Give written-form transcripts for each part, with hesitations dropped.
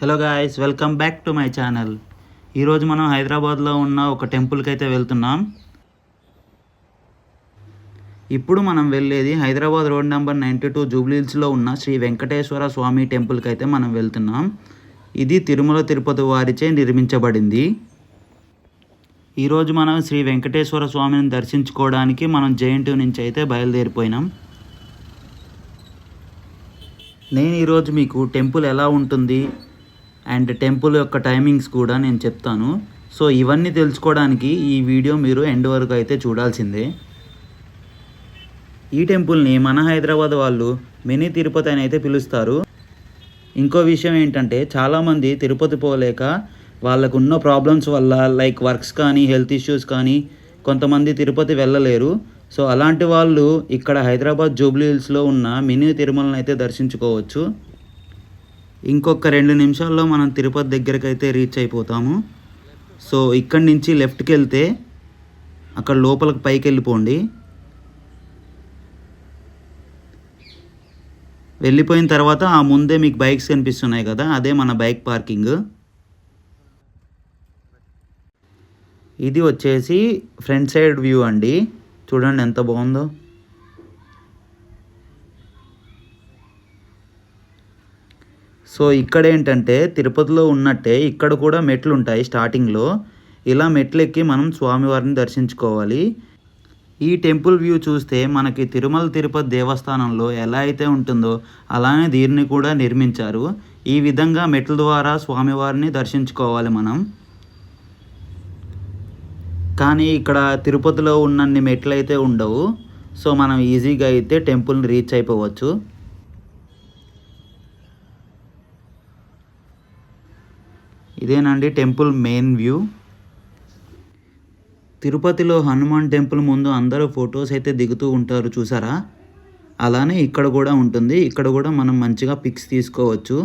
Hello guys, welcome back to my channel. ఈరోజు మనం హైదరాబాద్లో ఉన్న ఒక టెంపుల్కి అయితే వెళ్తున్నాం. ఇప్పుడు మనం వెళ్ళేది హైదరాబాద్ రోడ్ నెంబర్ 92 జూబ్లీహిల్స్లో ఉన్న శ్రీ వెంకటేశ్వర స్వామి టెంపుల్కి అయితే మనం వెళ్తున్నాం. ఇది తిరుమల తిరుపతి వారిచే నిర్మించబడింది. ఈరోజు మనం శ్రీ వెంకటేశ్వర స్వామిని దర్శించుకోవడానికి మనం జేఎన్టీ నుంచి అయితే బయలుదేరిపోయినాం. నేను ఈరోజు మీకు టెంపుల్ ఎలా ఉంటుంది అండ్ టెంపుల్ యొక్క టైమింగ్స్ కూడా నేను చెప్తాను. సో ఇవన్నీ తెలుసుకోవడానికి ఈ వీడియో మీరు ఎండ్ వరకు అయితే చూడాల్సిందే. ఈ టెంపుల్ని మన హైదరాబాద్ వాళ్ళు మినీ తిరుపతి అని అయితే పిలుస్తారు. ఇంకో విషయం ఏంటంటే చాలామంది తిరుపతి పోలేక వాళ్ళకున్న ప్రాబ్లమ్స్ వల్ల లైక్ వర్క్స్ కానీ హెల్త్ ఇష్యూస్ కానీ కొంతమంది తిరుపతి వెళ్ళలేరు. సో అలాంటి వాళ్ళు ఇక్కడ హైదరాబాద్ జూబ్లీహిల్స్లో ఉన్న మినీ తిరుమలని అయితే దర్శించుకోవచ్చు. ఇంకొక 2 నిమిషాల్లో మనం తిరుపతి దగ్గరికి అయితే రీచ్ అయిపోతాము. సో ఇక్కడి నుంచి లెఫ్ట్కి వెళ్తే అక్కడ లోపలికి పైకి వెళ్ళిపోండి. వెళ్ళిపోయిన తర్వాత ఆ ముందే మీకు బైక్స్ కనిపిస్తున్నాయి కదా, అదే మన బైక్ పార్కింగ్. ఇది వచ్చేసి ఫ్రంట్ సైడ్ వ్యూ అండి, చూడండి ఎంత బాగుందో. సో ఇక్కడ ఏంటంటే తిరుపతిలో ఉన్నట్టే ఇక్కడ కూడా మెట్లు ఉంటాయి స్టార్టింగ్లో. ఇలా మెట్లు ఎక్కి మనం స్వామివారిని దర్శించుకోవాలి. ఈ టెంపుల్ వ్యూ చూస్తే మనకి తిరుమల తిరుపతి దేవస్థానంలో ఎలా అయితే ఉంటుందో అలానే దీన్ని కూడా నిర్మించారు. ఈ విధంగా మెట్ల ద్వారా స్వామివారిని దర్శించుకోవాలి మనం. కానీ ఇక్కడ తిరుపతిలో ఉన్నన్ని మెట్లు అయితే ఉండవు. సో మనం ఈజీగా అయితే టెంపుల్ని రీచ్ అయిపోవచ్చు. ఇదేనండి టెంపుల్ మెయిన్ వ్యూ. తిరుపతిలో హనుమాన్ టెంపుల్ ముందు అందరూ ఫొటోస్ అయితే దిగుతూ ఉంటారు చూసారా, అలానే ఇక్కడ కూడా ఉంటుంది. ఇక్కడ కూడా మనం మంచిగా పిక్స్ తీసుకోవచ్చు.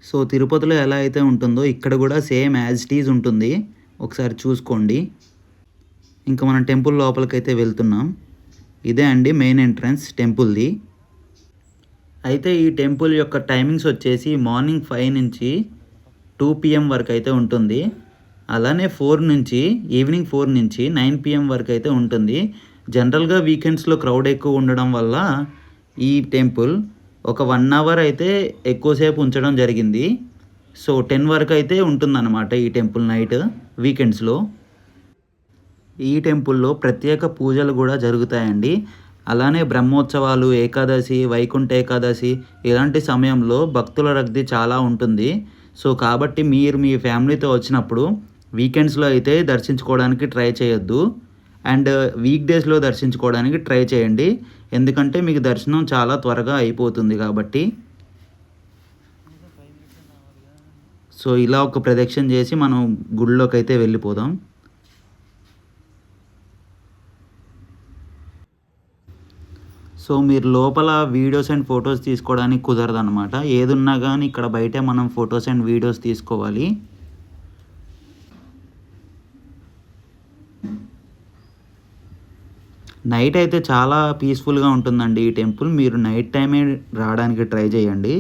సో తిరుపతిలో ఎలా అయితే ఉంటుందో ఇక్కడ కూడా సేమ్ యాజ్ ఇట్ ఈజ్ ఉంటుంది, ఒకసారి చూసుకోండి. ఇంకా మనం టెంపుల్ లోపలికైతే వెళ్తున్నాం. ఇదే అండి మెయిన్ ఎంట్రన్స్ టెంపుల్ది. అయితే ఈ టెంపుల్ యొక్క టైమింగ్స్ వచ్చేసి మార్నింగ్ 5 నుంచి 2 PM వరకు అయితే ఉంటుంది. అలానే ఈవినింగ్ 4 నుంచి 9 PM వరకు అయితే ఉంటుంది. జనరల్గా వీకెండ్స్లో క్రౌడ్ ఎక్కువ ఉండడం వల్ల ఈ టెంపుల్ ఒక 1 అవర్ అయితే ఎక్కువసేపు ఉంచడం జరిగింది. సో 10 వరకు అయితే ఉంటుందన్నమాట ఈ టెంపుల్ నైట్ వీకెండ్స్లో. ఈ టెంపుల్లో ప్రత్యేక పూజలు కూడా జరుగుతాయండి. అలానే బ్రహ్మోత్సవాలు, ఏకాదశి, వైకుంఠ ఏకాదశి ఇలాంటి సమయంలో భక్తుల రద్దీ చాలా ఉంటుంది. సో కాబట్టి మీరు మీ ఫ్యామిలీతో వచ్చినప్పుడు వీకెండ్స్లో అయితే దర్శించుకోవడానికి ట్రై చేయొద్దు, అండ్ వీక్ డేస్లో దర్శించుకోవడానికి ట్రై చేయండి. ఎందుకంటే మీకు దర్శనం చాలా త్వరగా అయిపోతుంది కాబట్టి. సో ఇలా ఒక ప్రదక్షిణ చేసి మనం గుడిలోకి అయితే వెళ్ళిపోదాం. సో మీరు లోపల వీడియోస్ అండ్ ఫొటోస్ తీసుకోవడానికి కుదరదు అనమాట. ఏదున్నా కానీ ఇక్కడ బయటే మనం ఫొటోస్ అండ్ వీడియోస్ తీసుకోవాలి. నైట్ అయితే చాలా పీస్ఫుల్గా ఉంటుందండి ఈ టెంపుల్. మీరు నైట్ టైమే రావడానికి ట్రై చేయండి.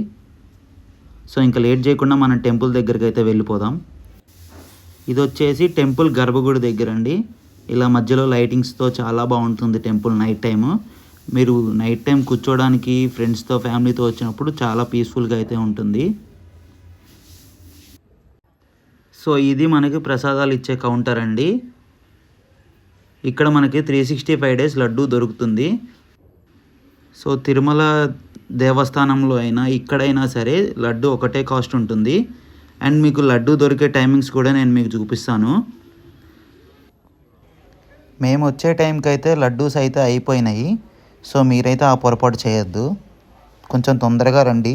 సో ఇంకా లేట్ చేయకుండా మనం టెంపుల్ దగ్గరికి అయితే వెళ్ళిపోదాం. ఇది వచ్చేసి టెంపుల్ గర్భగుడి దగ్గర అండి. ఇలా మధ్యలో లైటింగ్స్తో చాలా బాగుంటుంది టెంపుల్ నైట్ టైము. మీరు నైట్ టైం కూర్చోవడానికి ఫ్రెండ్స్తో ఫ్యామిలీతో వచ్చినప్పుడు చాలా పీస్ఫుల్గా అయితే ఉంటుంది. సో ఇది మనకి ప్రసాదాలు ఇచ్చే కౌంటర్ అండి. ఇక్కడ మనకి 365 days లడ్డు దొరుకుతుంది. సో తిరుమల దేవస్థానంలో అయినా ఇక్కడైనా సరే లడ్డు ఒకటే కాస్ట్ ఉంటుంది. అండ్ మీకు లడ్డు దొరికే టైమింగ్స్ కూడా నేను మీకు చూపిస్తాను. మేము వచ్చే టైంకి అయితే లడ్డూస్ అయితే అయిపోయినాయి. సో మీరైతే ఆ పొరపాటు చేయొద్దు, కొంచెం తొందరగా రండి.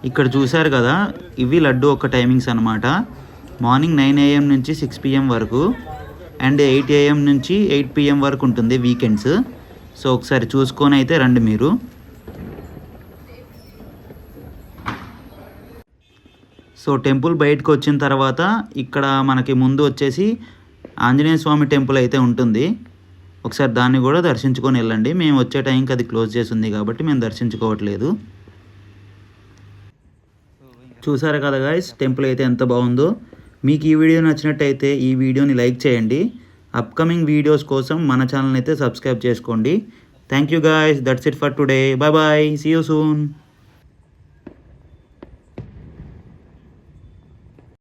ఇక్కడ చూశారు కదా, ఇవి లడ్డు ఒక టైమింగ్స్ అనమాట. మార్నింగ్ 9 AM నుంచి 6 PM వరకు, అండ్ 8 AM నుంచి 8 PM వరకు ఉంటుంది వీకెండ్స్. సో ఒకసారి చూసుకొని అయితే రండి మీరు. సో టెంపుల్ బయటకు వచ్చిన తర్వాత ఇక్కడ మనకి ముందు వచ్చేసి ఆంజనేయ స్వామి టెంపుల్ అయితే ఉంటుంది. ఒకసారి దాన్ని కూడా దర్శించుకొని వెళ్ళండి. మేము వచ్చే టైంకి అది క్లోజ్ చేసి ఉంది కాబట్టి మేము దర్శించుకోవట్లేదు. చూసారు కదా గైస్, టెంపుల్ అయితే ఎంత బాగుందో. మీకు ఈ వీడియో నచ్చినట్టయితే ఈ వీడియోని లైక్ చేయండి. అప్కమింగ్ వీడియోస్ కోసం మన ఛానల్ అయితే సబ్స్క్రైబ్ చేసుకోండి. Thank you guys, that's it for today. Bye bye, see you soon.